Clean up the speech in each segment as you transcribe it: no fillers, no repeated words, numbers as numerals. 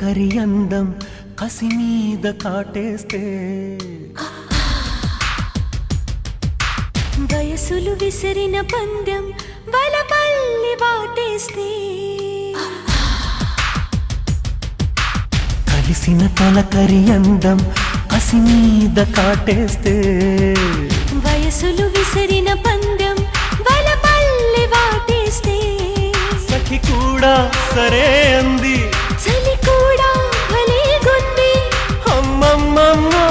తొలకరి అందం కసి మీద కాటేస్తే వయసులు విసిరిన పందెం వలపల్లి వాటేస్తే కలిసిన తొలకరి అందం కసి మీద కాటేస్తే వయసులు విసిరిన పందెం వలపల్లి వాటేస్తే సఖి కూడా సరే అంది చలి కూడా భలేగుంది అమ్మమ్మమ్మో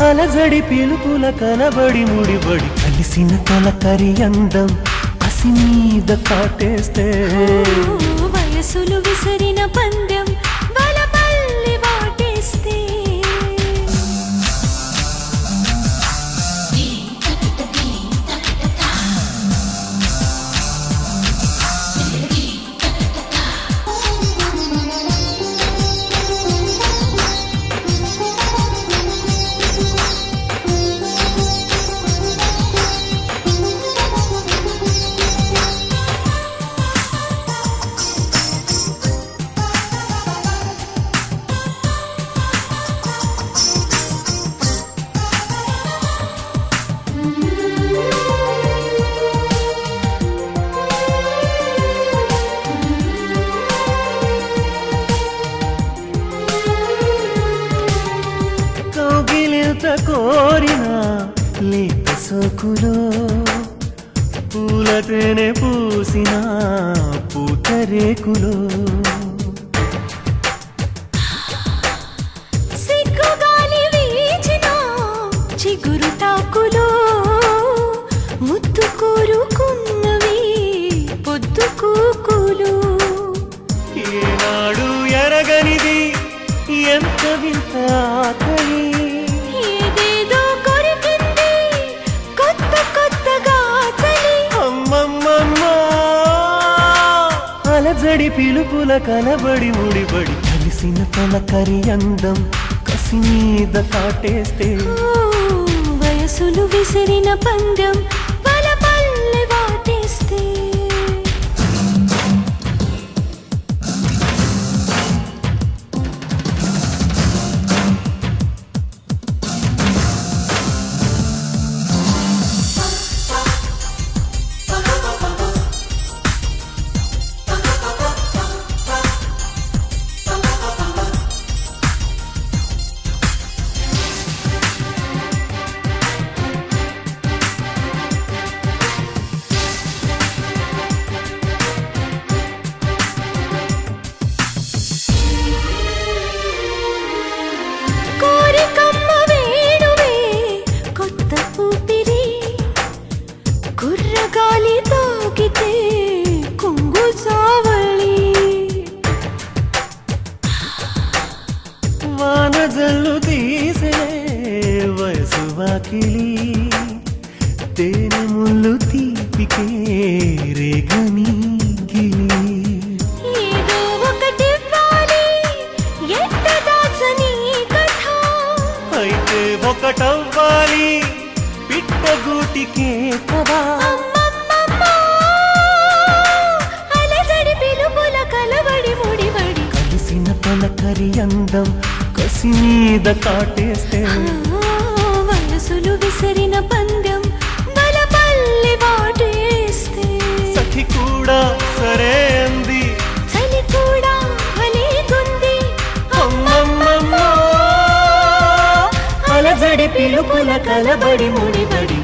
అలజడి పిలుపుల కనబడి ముడిబడి కలిసిన తొలకరి అందం కసి మీద కాటేస్తే వయసులు విసిరిన పందెం వలపల్లి వాటేస్తే కోరిన లేత సోకులో పూలతేనే పూసిన పూతరేకులో సిగ్గుగాలి వీచిన చిగురు తాకులో ముద్దు కోరుకున్నవి పొద్దు కూకులు ఏనాడు ఎరగనిది ఎంత వింత ఆకలి ఏదేదో కొరికింది కొత్త కొత్తగా చలి అమ్మమ్మమ్మా అలజడి పిలుపుల కనబడి ముడిబడి కలిసిన తొలకరి అందం కసి మీద కాటేస్తే వయసులు విసిరిన పందెం వలపల్లి వాటేస్తే కుర్రగాలి తాకితే కొంగు చావళి వానజల్లు తీసే వయసు వాకిలి తేనె ముళ్ళు తీపికే రేగని గిలి ఏదో ఒకటివ్వాలి ఎంత దాచని కథ అయితే ఒకటవ్వాలి పిట్టగూటికే కదా అలజడి పిలుపుల కలబడి ముడిబడి కలిసిన తొలకరి అందం కసి మీద కాటేస్తే వయసులు విసిరిన పందెం వలపల్లి వాటేస్తే సఖి కూడా సరే అంది చలి కూడా భలేగుంది అమ్మమ్మమ్మో అలజడి పిలుపుల కలబడి ముడిబడి